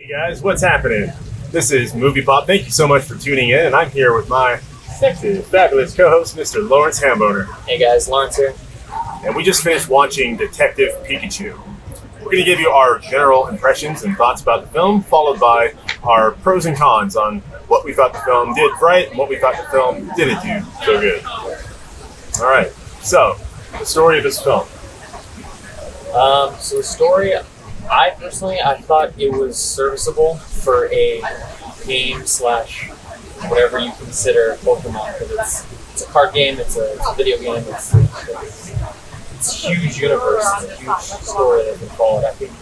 Hey guys, what's happening? This is Movie Pop. Thank you so much for tuning in, and I'm here with my sexy, fabulous co-host, Mr. Lawrence Hamboner. Hey guys, Lawrence here. And we just finished watching Detective Pikachu. We're going to give you our general impressions and thoughts about the film, followed by our pros and cons on what we thought the film did right and what we thought the film didn't do so good. Alright, so, the story of this film. So the story, I thought it was serviceable for a game slash whatever you consider Pokemon, because it's a card game, it's a video game, it's a huge universe, it's a huge story that can follow it. I think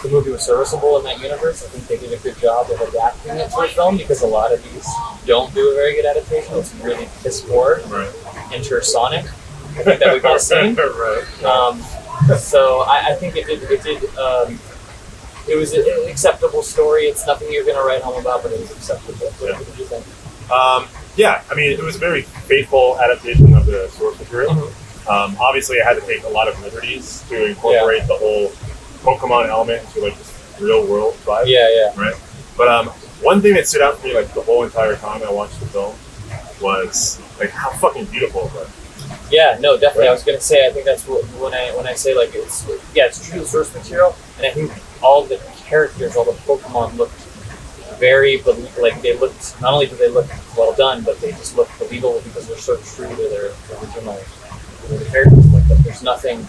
the movie was serviceable in that universe. I think they did a good job of adapting it to a film, because a lot of these don't do a very good adaptation. It's really piss poor. Right. Enter Sonic, I think that we've all seen. Right. So I think it was an acceptable story. It's nothing you're going to write home about, but it was acceptable. What did you think? Yeah, I mean, it was a very faithful adaptation of the source material. Mm-hmm. Obviously, I had to take a lot of liberties to incorporate the whole Pokemon element into like this real world vibe. Yeah. Right. But one thing that stood out for me like the whole entire time I watched the film was like how fucking beautiful it was. Yeah, no, definitely. Right. I was gonna say. I think that's what when I say like it's true to the source material, and I think all the characters, all the Pokemon looked very like they looked. Not only did they look well done, but they just looked believable because they're so true to their original characters. Like that, there's nothing.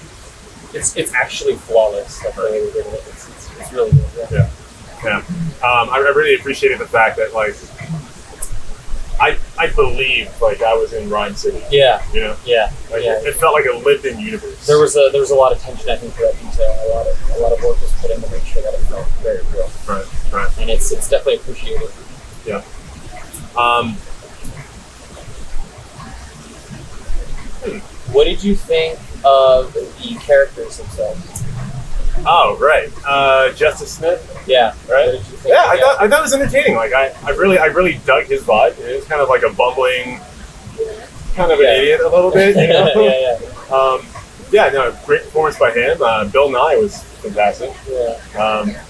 It's actually flawless. Like the way they did it. It's really good. Yeah. I really appreciated the fact that like I believed like I was in Rhyme City. Yeah. You know. Yeah. Like, it felt like a lived-in universe. There was a lot of tension, I think, to that detail. A lot of work was put in to make sure that it felt very real. Right. And it's definitely appreciated. Yeah. What did you think of the characters themselves? Oh, right. Justice Smith. Yeah. Right. What did you think? Yeah, I thought it was entertaining. Like I really dug his vibe. It was kind of like a bumbling, kind of an idiot a little bit. You know? No, great performance by him. Bill Nye was fantastic. Yeah.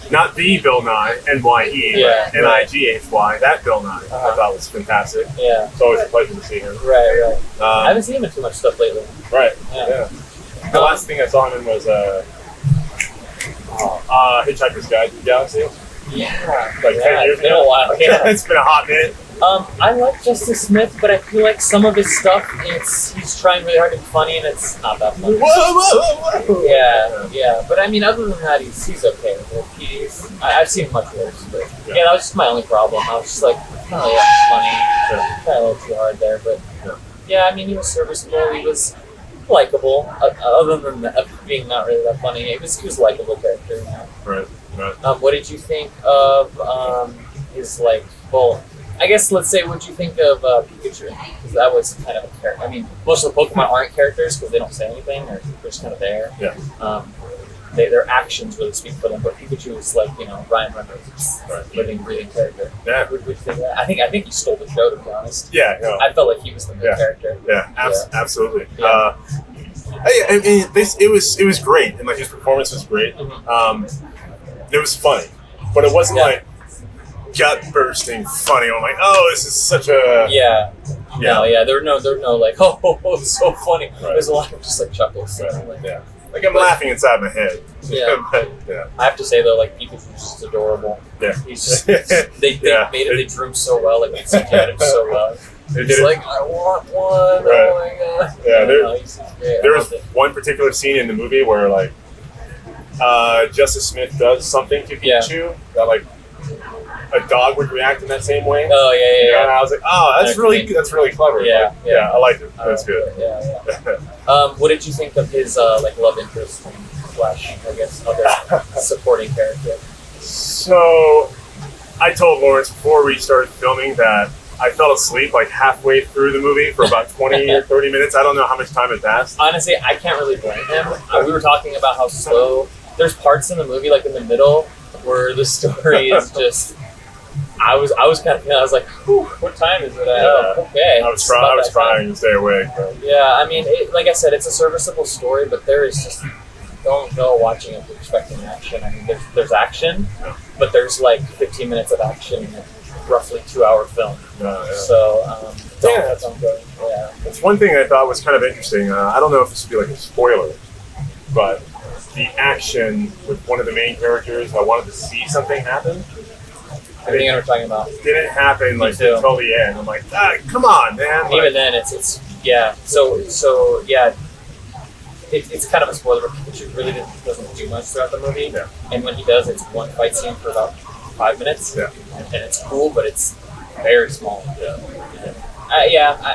Not the Bill Nye, N-Y-E, Yeah, but N-I-G-H-Y. That Bill Nye, I thought was fantastic. Yeah. It's always a pleasure to see him. Right. I haven't seen him in too much stuff lately. Right. Yeah. The last thing I saw him in was Hitchhiker's Guide to the Galaxy. Yeah. Like 10 years it's been ago. a while. Yeah. It's been a hot minute. I like Justice Smith, but I feel like some of his stuff, he's trying really hard to be funny, and it's not that funny. Whoa. Yeah. But I mean, other than that, he's okay. I've seen much worse, but that was just my only problem. I was just like, not really that funny. Kind of a little too hard there, but I mean, he was serviceable. He was likable. Other than being not really that funny, he was a likable character. You know? Right. What did you think of his like? Well, I guess let's say, what did you think of Pikachu? Because that was kind of a character. I mean, most of the Pokemon aren't characters because they don't say anything, or they're just kind of there. Yeah. Their actions really speak for them, but Pikachu is like, Ryan Reynolds, living, breathing character. Yeah. What did you think of that? I think he stole the show, to be honest. Yeah. No. I felt like he was the main character. Yeah. Absolutely. Yeah. I mean, it was great, and like his performance was great. Mm-hmm. It was funny, but it wasn't like gut bursting funny. I'm like, oh, this is such a There were no like, oh, it's so funny. Right. There's a lot of just like chuckles. Right. Like I'm laughing inside my head. Yeah. But, I have to say though, like Pikachu's just adorable. Yeah. He's just they drew him so well, like they CGI'd him so well. It's like, I want one. Right. Oh my god. Yeah. There was one particular scene in the movie where like Justice Smith does something to Pikachu that like a dog would react in that same way. Oh yeah. And I was like, oh, that's really clever. Yeah. I liked it. That's good. Yeah. What did you think of his like love interest slash, I guess, other supporting character? So, I told Lawrence before we started filming that I fell asleep like halfway through the movie for about 20 or 30 minutes. I don't know how much time had passed. Honestly, I can't really blame him. We were talking about how slow. There's parts in the movie, like in the middle, where the story is just. I was kind of, I was like, whew, what time is it? Okay. I was trying to stay awake. But. Yeah, I mean, like I said, it's a serviceable story, but there is just don't go watching it expecting action. I mean, there's action, but there's like 15 minutes of action in a roughly 2-hour film. So don't go. Yeah. It's one thing I thought was kind of interesting. I don't know if this would be like a spoiler, but the action with one of the main characters, I wanted to see something happen. I think I know what we're talking about. Didn't happen like until the end. I'm like, come on, man. Like, even then, it's yeah. So yeah. It's kind of a spoiler, but Pikachu really doesn't do much throughout the movie. Yeah. And when he does, it's one fight scene for about 5 minutes. Yeah. And it's cool, but it's very small. Yeah.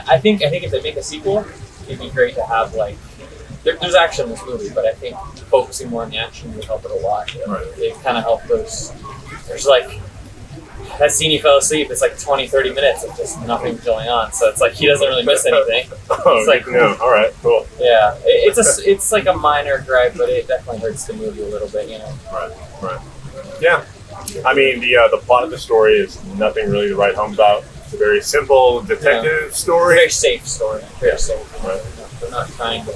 I think if they make a sequel, it'd be great to have like there's action in this movie, but I think focusing more on the action would help it a lot. Right. It kind of helped those. There's like that scene he fell asleep. It's like 20-30 minutes of just nothing going on. So it's like he doesn't really miss anything. It's like no, all right, cool. Yeah, it's like a minor gripe, but it definitely hurts the movie a little bit, you know. Right. Yeah. I mean, the plot of the story is nothing really to write home about. It's a very simple detective story. Very safe story. Very safe. Right. They're not trying to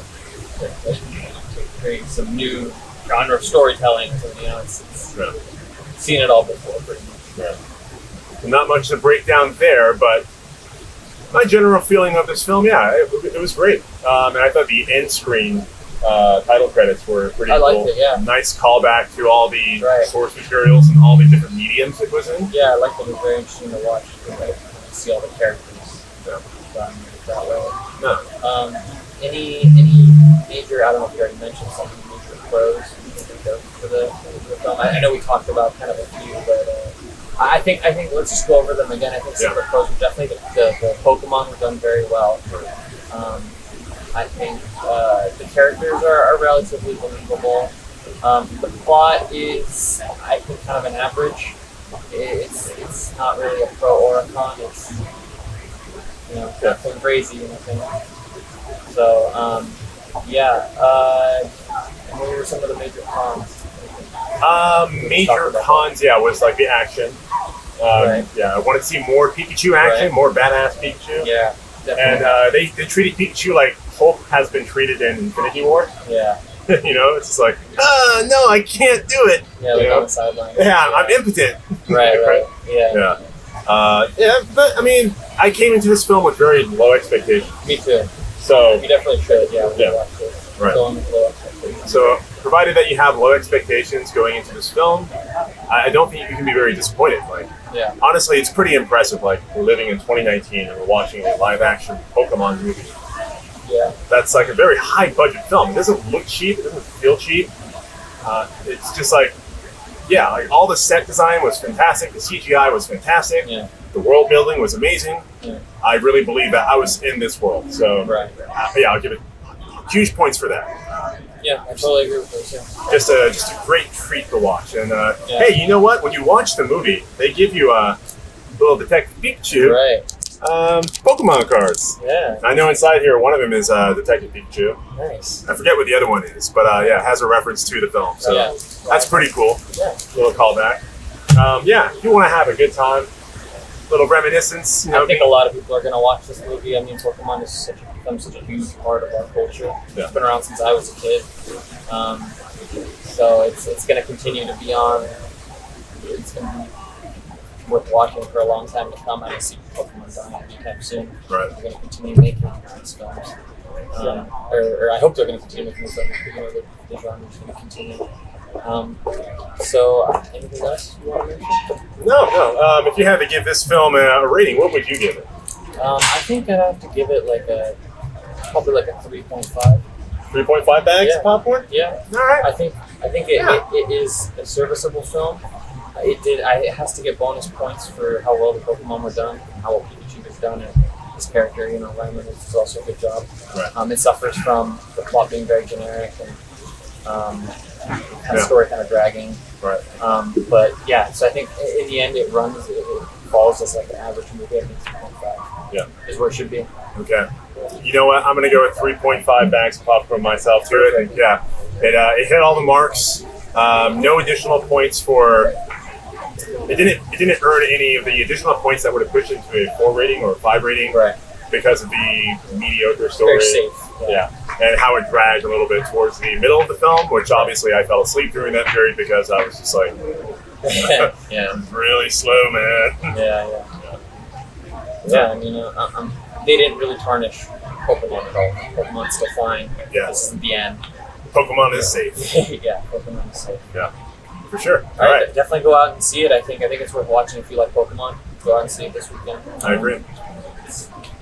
create some new genre of storytelling. You know, it's seen it all before, pretty much. Yeah. Not much to break down there, but my general feeling of this film, it was great. And I thought the end screen title credits were pretty cool. I liked it, yeah. Nice callback to all the source materials and all the different mediums it was in. Yeah, I liked it. It was very interesting to watch. Like, see all the characters done that way. No. Any major? I don't know if you already mentioned some major pros for the film. I know we talked about kind of a few, but. I think let's just go over them again. I think some of the pros were definitely the Pokemon were done very well. I think the characters are relatively believable. The plot is, I think, kind of an average. It's not really a pro or a con. It's nothing crazy, anything. So what were some of the major cons? Major cons, was like the action. Yeah, I want to see more Pikachu action, more badass Pikachu. Yeah, definitely. And they treated Pikachu like Hulk has been treated in Infinity War. Yeah. It's just like, no, I can't do it. Yeah, like on the sideline. Yeah, I'm impotent. Right. Yeah. But I mean, I came into this film with very low expectations. Me too. So you definitely should. Yeah. Watch this. Right. Going with low expectations. So, provided that you have low expectations going into this film, I don't think you can be very disappointed. Honestly, it's pretty impressive. Like, we're living in 2019 and we're watching a live-action Pokemon movie. Yeah. That's like a very high-budget film. It doesn't look cheap. It doesn't feel cheap. It's just like, all the set design was fantastic. The CGI was fantastic. Yeah. The world building was amazing. Yeah. I really believe that I was in this world. So, I'll give it huge points for that. Yeah, I totally agree with those. Yeah. Just a great treat to watch. And hey, you know what? When you watch the movie, they give you a little Detective Pikachu Pokemon cards. Yeah. I know inside here one of them is Detective Pikachu. Nice. I forget what the other one is, but it has a reference to the film. So that's pretty cool. Yeah. Little callback. If you want to have a good time, little reminiscence. I think a lot of people are going to watch this movie. I mean, Pokemon is become such a huge part of our culture. Yeah. It's been around since I was a kid. So it's going to continue to be on. It's going to be worth watching for a long time to come. I don't see Pokemon dying anytime soon. Right. They're going to continue making these films. Or I hope they're going to continue making these films. The genre is going to continue. So, anything else you want to mention? No. If you had to give this film a rating, what would you give it? I think I'd have to give it probably like a 3.5. 3.5 bags of popcorn? Yeah. All right. I think it is a serviceable film. It has to get bonus points for how well the Pokemon were done, and how well Pikachu was done, and his character, Ryman is also a good job. Right. It suffers from the plot being very generic and the story kind of dragging. Right. So I think in the end it falls as like an average movie. I think 3.5 is where it should be. Okay. You know what? I'm going to go with 3.5 bags of popcorn myself too. I think, it hit all the marks. No additional points for. It didn't earn any of the additional points that would have pushed it to a 4 rating or a 5 rating. Right. Because of the mediocre story. Very safe. Yeah, and how it dragged a little bit towards the middle of the film, which obviously I fell asleep during that period because I was just like, Yeah. really slow, man. Yeah. I mean, they didn't really tarnish Pokemon at all. Pokemon's still fine. Yeah. This isn't the end. Pokemon is safe. Yeah, Pokemon is safe. Yeah, for sure. All right, definitely go out and see it. I think it's worth watching if you like Pokemon. Go out and see it this weekend. I agree.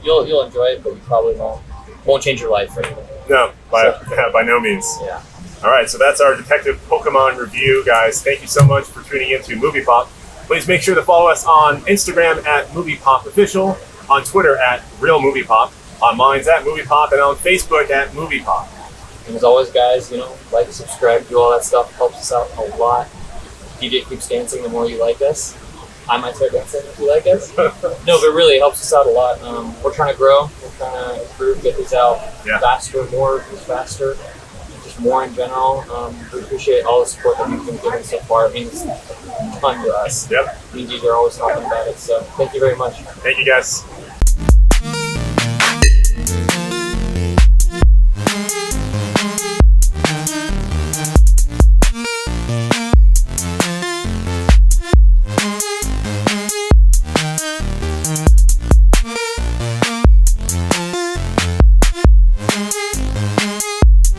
You'll enjoy it, but you probably won't change your life or anything. No, by no means. Yeah. All right, so that's our Detective Pokemon review, guys. Thank you so much for tuning in to Movie Pop. Please make sure to follow us on Instagram at Movie Pop Official, on Twitter at Real Movie Pop, on Minds at Movie Pop, and on Facebook at Movie Pop. And as always, guys, like, subscribe, do all that stuff. Helps us out a lot. DJ keeps dancing the more you like us. I might start dancing if you like us. No, but really, it helps us out a lot. We're trying to grow. We're trying to improve, get these out faster, more faster, just more in general. We appreciate all the support that you've been giving so far. It means a ton to us. Yep. Me and DJ are always talking about it, so thank you very much. Thank you, guys.